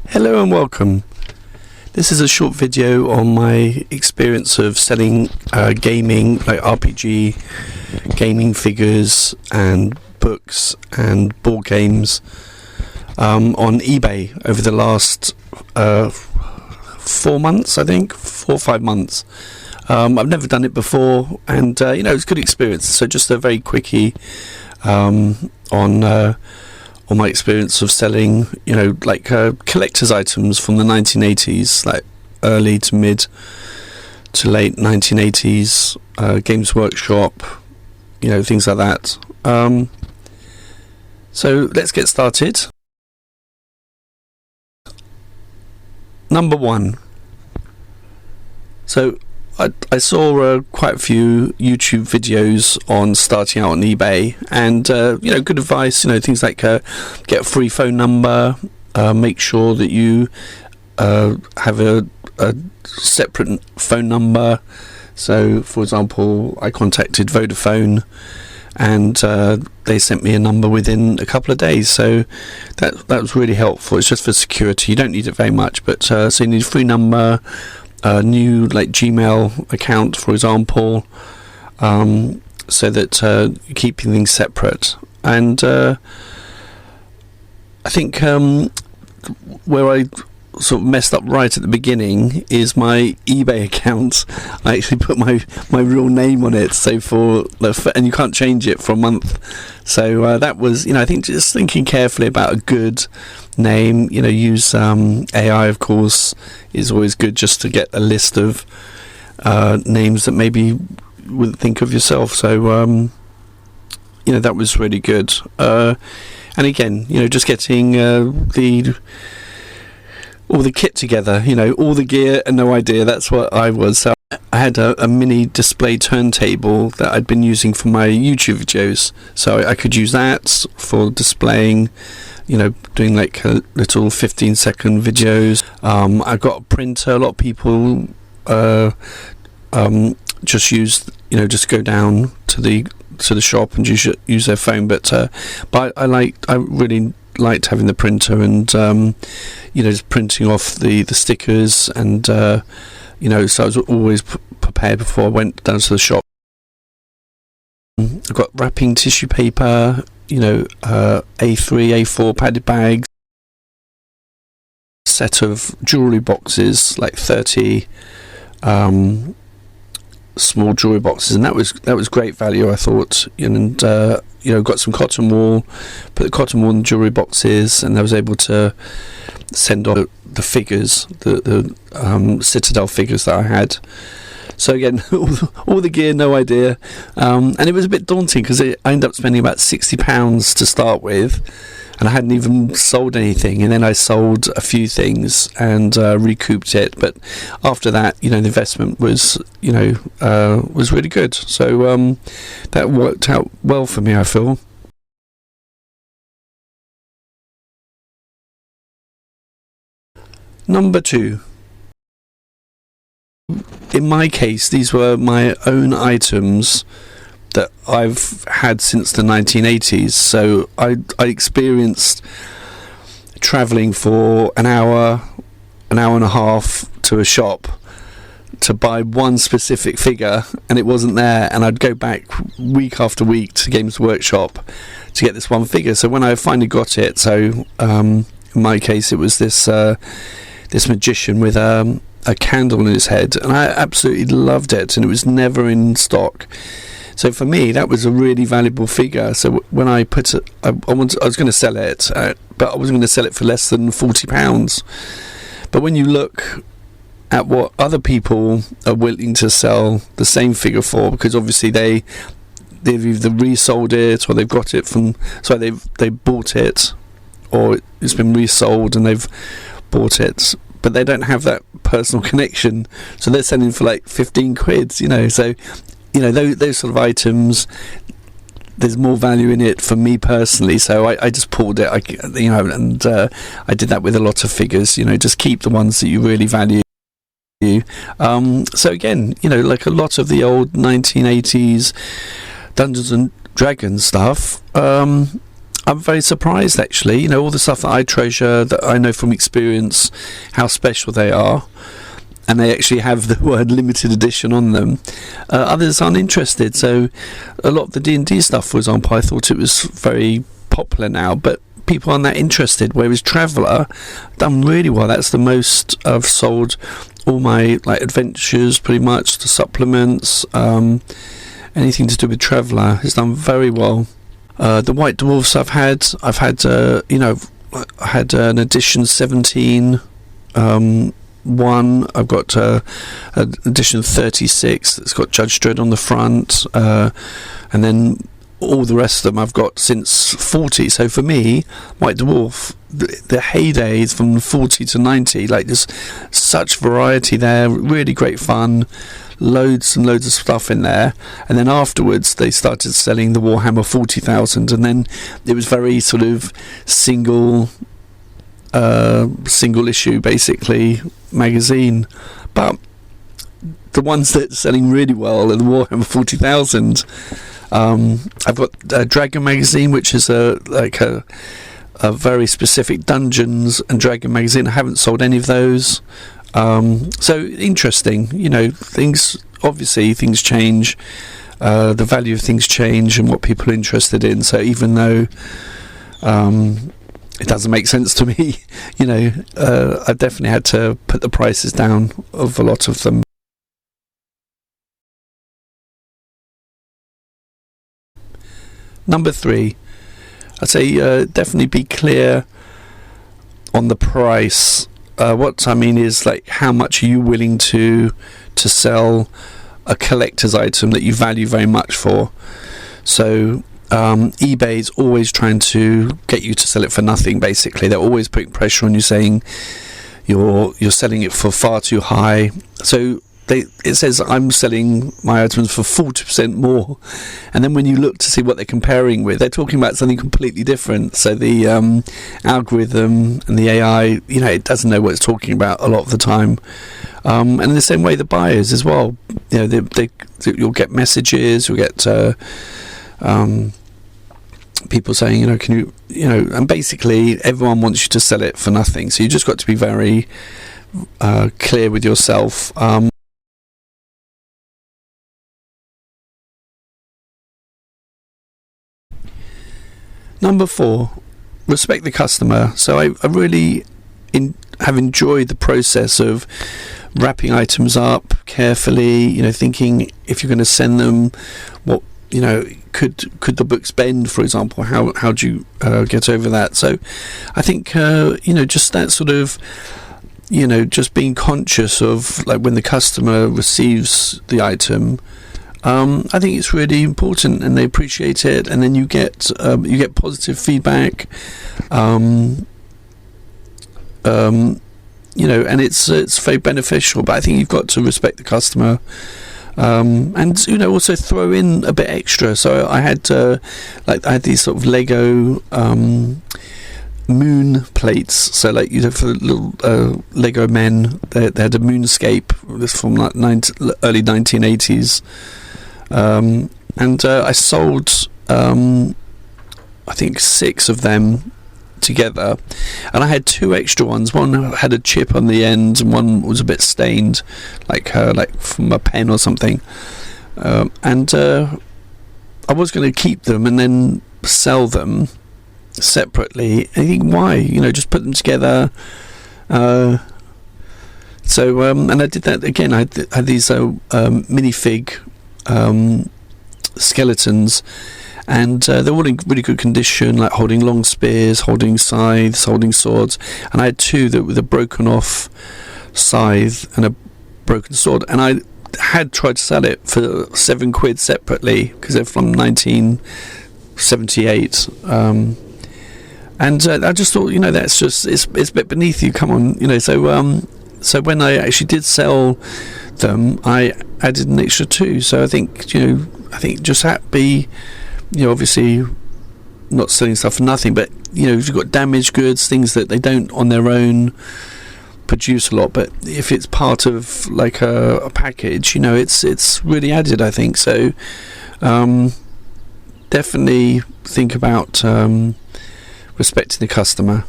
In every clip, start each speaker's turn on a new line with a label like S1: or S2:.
S1: Hello and welcome. This is a short video on my experience of selling gaming, like RPG, gaming figures and books and board games on eBay over the last 4 months, I think, 4 or 5 months. I've never done it before, and it's a good experience. So just a very quickie on my experience of selling, collector's items from the 1980s, like early to mid to late 1980s, Games Workshop, things like that. So let's get started. Number 1. So I saw quite a few YouTube videos on starting out on eBay, and good advice. Things like get a free phone number, make sure that you have a separate phone number. So, for example, I contacted Vodafone, and they sent me a number within a couple of days. So that was really helpful. It's just for security. You don't need it very much, but so you need a free number. A new Gmail account, for example, so that you're keeping things separate. And I think where I sort of messed up right at the beginning is my eBay account. I actually put my real name on it, so and you can't change it for a month. So that was, I think just thinking carefully about a good name. Use AI, of course, is always good, just to get a list of names that maybe you wouldn't think of yourself. So that was really good. And again, just getting all the kit together, all the gear and no idea. That's what I was. So I had a mini display turntable that I'd been using for my YouTube videos, so I could use that for displaying, doing little 15-second videos. I got a printer. A lot of people just use, just go down to the shop and use their phone. But I really liked having the printer, and just printing off the stickers, and so I was always prepared before I went down to the shop. I've got wrapping tissue paper, A3, A4 padded bags, set of jewellery boxes, like 30 small jewellery boxes, and that was great value, I thought. And got some cotton wool, put the cotton wool in the jewellery boxes, and I was able to send off the figures, the Citadel figures that I had. So again, all the gear, no idea, and it was a bit daunting because I ended up spending about £60 to start with, and I hadn't even sold anything. And then I sold a few things and recouped it. But after that, the investment was really good. So that worked out well for me, I feel. Number 2. In my case, these were my own items that I've had since the 1980s. So I experienced travelling for an hour and a half to a shop to buy one specific figure, and it wasn't there, and I'd go back week after week to Games Workshop to get this one figure. So when I finally got it, so in my case it was this magician with a candle in his head, and I absolutely loved it, and it was never in stock. So for me, that was a really valuable figure. So when I put it, I was going to sell it, but I wasn't going to sell it for less than £40. But when you look at what other people are willing to sell the same figure for, because obviously they've either resold it, or they've got it from, so they bought it, or it's been resold and they've bought it, but they don't have that personal connection, so they're selling for like 15 quid, so those sort of items, there's more value in it for me personally. So I just pulled it, and I did that with a lot of figures. Just keep the ones that you really value. So again, like a lot of the old 1980s Dungeons and Dragons stuff, I'm very surprised, actually. All the stuff that I treasure, that I know from experience how special they are, and they actually have the word limited edition on them. Others aren't interested. So a lot of the D&D stuff, for example, I thought it was very popular now, but people aren't that interested. Whereas Traveller done really well. That's the most I've sold. All my adventures, pretty much, the supplements, anything to do with Traveller has done very well. The White Dwarfs I've had I had an edition 17 one. I've got an edition 36 that's got Judge Dredd on the front, and then all the rest of them I've got since 40. So for me, White Dwarf, the heyday is from 40 to 90. There's such variety there, really great fun, loads and loads of stuff in there. And then afterwards they started selling the Warhammer 40,000, and then it was very sort of single issue basically magazine. But the ones that are selling really well are the Warhammer 40,000. I've got Dragon magazine, which is a very specific Dungeons and Dragon magazine. I haven't sold any of those. So interesting, things change, the value of things change and what people are interested in. So even though it doesn't make sense to me, I definitely had to put the prices down of a lot of them. Number 3, I'd say definitely be clear on the price. What I mean is how much are you willing to sell a collector's item that you value very much for. So eBay is always trying to get you to sell it for nothing. Basically, they're always putting pressure on you, saying you're selling it for far too high. So it says I'm selling my items for 40% more, and then when you look to see what they're comparing with, they're talking about something completely different. So the algorithm and the AI, it doesn't know what it's talking about a lot of the time. And in the same way, the buyers as well. You'll get messages, you'll get people saying, can you, and basically everyone wants you to sell it for nothing. So you just got to be very clear with yourself. Number 4, respect the customer. So I really have enjoyed the process of wrapping items up carefully, thinking if you're going to send them, what, could the books bend, for example? How do you get over that? So I think, just that sort of, just being conscious of when the customer receives the item, I think it's really important, and they appreciate it, and then you get positive feedback, and it's very beneficial. But I think you've got to respect the customer, and also throw in a bit extra. So I had these sort of Lego moon plates. So for little Lego men, they had a moonscape. This from early 1980s. And I sold I think 6 of them together, and I had 2 extra ones. One had a chip on the end, and one was a bit stained, like from a pen or something. And I was going to keep them and then sell them separately. I think, why? Just put them together. So and I did that again. I had these minifig skeletons, and they're all in really good condition, like holding long spears, holding scythes, holding swords. And I had 2 that with a broken off scythe and a broken sword, and I had tried to sell it for £7 separately because they're from 1978. And I just thought, that's just it's a bit beneath you. Come on, so when I actually did sell them, I added an extra 2. So I think just be, obviously not selling stuff for nothing, but if you've got damaged goods, things that they don't on their own produce a lot, but if it's part of a package, it's really added, I think. So definitely think about respecting the customer.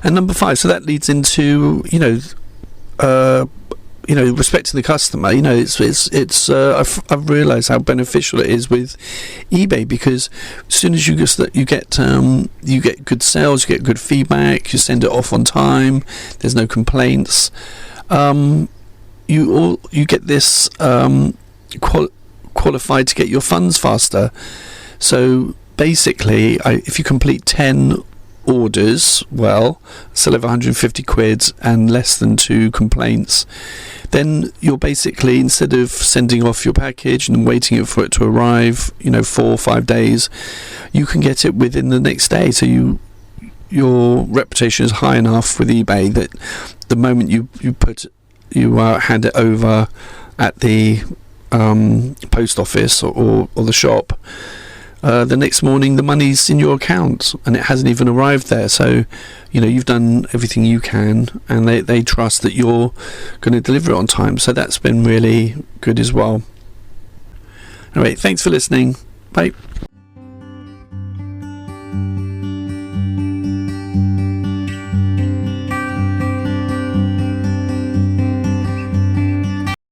S1: And number 5, so that leads into respecting the customer. I've realised how beneficial it is with eBay, because as soon as you get good sales, you get good feedback, you send it off on time, there's no complaints. You get this qualified to get your funds faster. So basically, if you complete 10 orders, sell over 150 quid and less than 2 complaints, then you're basically, instead of sending off your package and waiting for it to arrive 4 or 5 days, you can get it within the next day. So your reputation is high enough with eBay that the moment you hand it over at the post office or the shop, the next morning the money's in your account and it hasn't even arrived there. So you've done everything you can, and they trust that you're going to deliver it on time. So that's been really good as well. Anyway, thanks for listening. Bye.